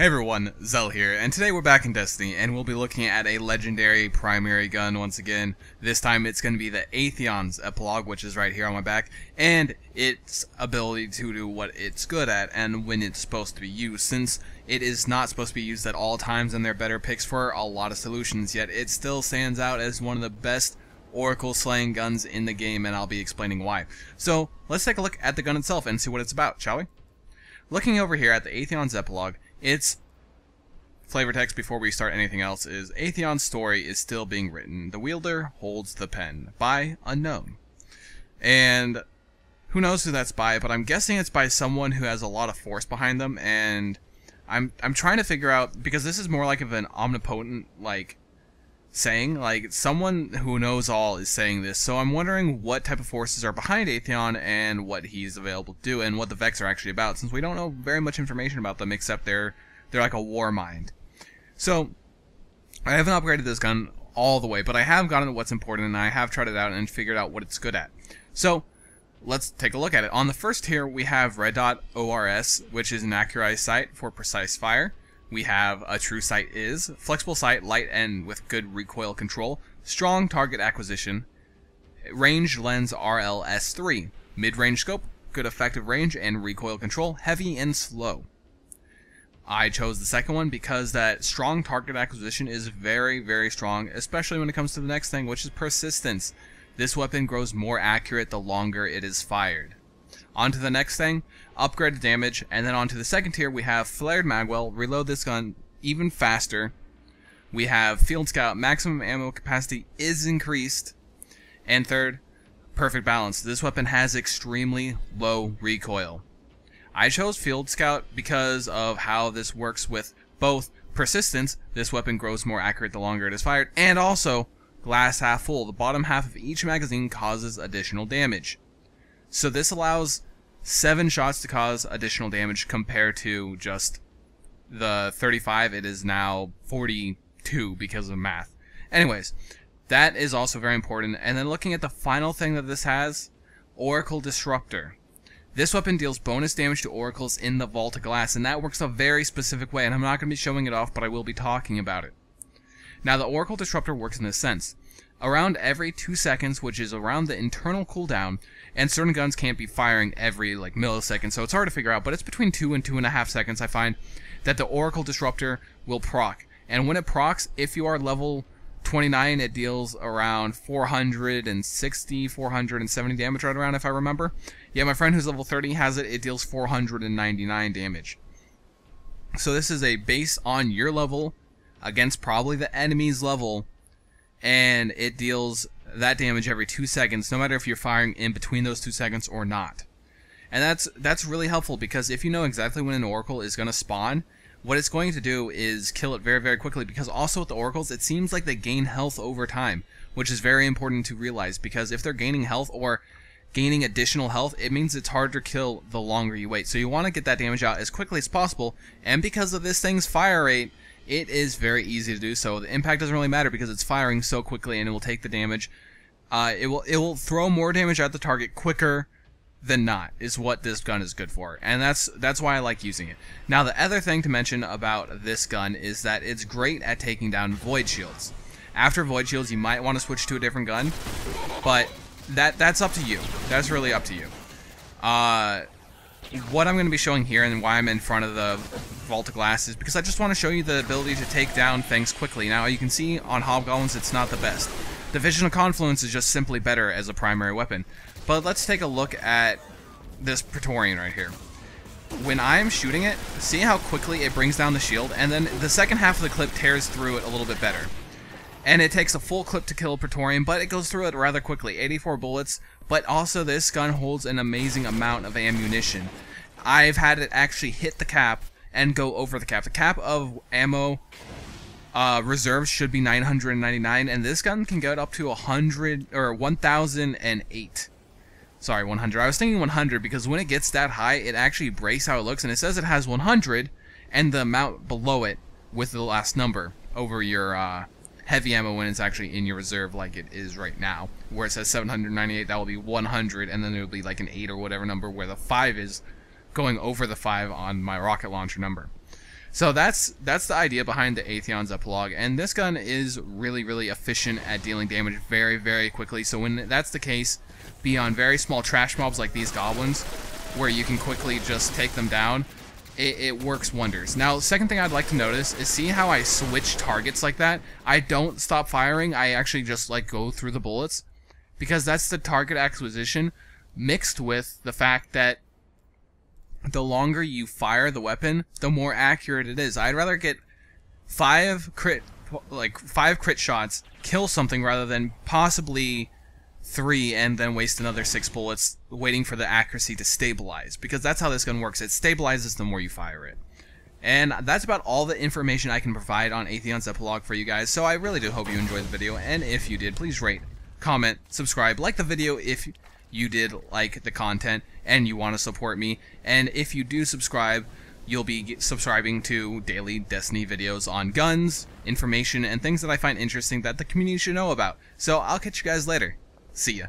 Hey everyone, Zell here, and today we're back in Destiny, and we'll be looking at a legendary primary gun once again. This time it's going to be the Atheon's Epilogue, which is right here on my back, and its ability to do what it's good at and when it's supposed to be used, since it is not supposed to be used at all times and they're better picks for a lot of solutions, yet it still stands out as one of the best Oracle slaying guns in the game, and I'll be explaining why. So let's take a look at the gun itself and see what it's about, shall we? Looking over here at the Atheon's Epilogue, its flavor text before we start anything else is, Atheon's story is still being written. The wielder holds the pen. By unknown. And who knows who that's by, but I'm guessing it's by someone who has a lot of force behind them, and I'm trying to figure out, because this is more like of an omnipotent, like, saying, like, someone who knows all is saying this, so I'm wondering what type of forces are behind Atheon and what he's available to do and what the Vex are actually about, since we don't know very much information about them except they're like a war mind. So I haven't upgraded this gun all the way, but I have gotten what's important and I have tried it out and figured out what it's good at. So let's take a look at it. On the first tier we have Red Dot ORS, which is an accurized sight for precise fire. We have a true sight is, flexible sight, light and with good recoil control, strong target acquisition, range lens RLS3, mid-range scope, good effective range and recoil control, heavy and slow. I chose the second one because that strong target acquisition is very, very strong, especially when it comes to the next thing, which is persistence. This weapon grows more accurate the longer it is fired. On to the next thing, upgraded damage, and then on to the second tier we have Flared Magwell, reload this gun even faster. We have Field Scout, maximum ammo capacity is increased. And third, perfect balance. This weapon has extremely low recoil. I chose Field Scout because of how this works with both persistence, this weapon grows more accurate the longer it is fired, and also glass half full. The bottom half of each magazine causes additional damage. So this allows 7 shots to cause additional damage compared to just the 35. It is now 42 because of math. Anyways, that is also very important. And then looking at the final thing that this has, Oracle Disruptor. This weapon deals bonus damage to oracles in the Vault of Glass, and that works a very specific way, and I'm not going to be showing it off, but I will be talking about it. Now, the Oracle Disruptor works in this sense. Around every 2 seconds, which is around the internal cooldown, and certain guns can't be firing every millisecond, so it's hard to figure out, but it's between 2 and 2.5 seconds, I find, that the Oracle Disruptor will proc. And when it procs, if you are level 29, it deals around 460, 470 damage right around, if I remember. Yeah, my friend who's level 30 has it, it deals 499 damage. So this is a base on your level against probably the enemy's level, and it deals that damage every 2 seconds, no matter if you're firing in between those 2 seconds or not. And that's really helpful, because if you know exactly when an Oracle is going to spawn, what it's going to do is kill it very, very quickly, because also with the Oracles, it seems like they gain health over time, which is very important to realize, because if they're gaining health or gaining additional health, it means it's harder to kill the longer you wait. So you want to get that damage out as quickly as possible, and because of this thing's fire rate, it is very easy to do so. The impact doesn't really matter because it's firing so quickly, and it will take the damage. It will throw more damage at the target quicker than not, is what this gun is good for, and that's why I like using it. Now, the other thing to mention about this gun is that it's great at taking down void shields. After void shields, you might want to switch to a different gun, but that's up to you. That's really up to you. What I'm going to be showing here and why I'm in front of the Vault of Glass is because I just want to show you the ability to take down things quickly. Now, you can see on Hobgoblins it's not the best. Division of Confluence is just simply better as a primary weapon. But let's take a look at this Praetorian right here. When I'm shooting it, see how quickly it brings down the shield, and then the second half of the clip tears through it a little bit better. And it takes a full clip to kill a Praetorian, but it goes through it rather quickly, 84 bullets, but also this gun holds an amazing amount of ammunition. I've had it actually hit the cap and go over the cap. The cap of ammo reserves should be 999, and this gun can get up to 1008. Sorry, 100. I was thinking 100 because when it gets that high, it actually breaks how it looks, and it says it has 100 and the amount below it with the last number over your heavy ammo when it's actually in your reserve like it is right now. Where it says 798, that will be 100, and then there will be like an 8 or whatever number where the 5 is going over the 5 on my rocket launcher number. So that's the idea behind the Atheon's Epilogue, and this gun is really efficient at dealing damage very quickly. So when that's the case, be on very small trash mobs like these goblins, where you can quickly just take them down, it works wonders. Now, the second thing I'd like to notice is see how I switch targets like that. I don't stop firing, I actually just like go through the bullets, because that's the target acquisition mixed with the fact that the longer you fire the weapon, the more accurate it is. I'd rather get 5 crit shots, kill something, rather than possibly 3 and then waste another 6 bullets waiting for the accuracy to stabilize, because that's how this gun works. It stabilizes the more you fire it. And that's about all the information I can provide on Atheon's Epilogue for you guys, so I really do hope you enjoyed the video, and if you did, please rate, comment, subscribe, like the video if you did like the content and you want to support me, and if you do subscribe, you'll be subscribing to daily Destiny videos on guns, information, and things that I find interesting that the community should know about. So I'll catch you guys later. See ya.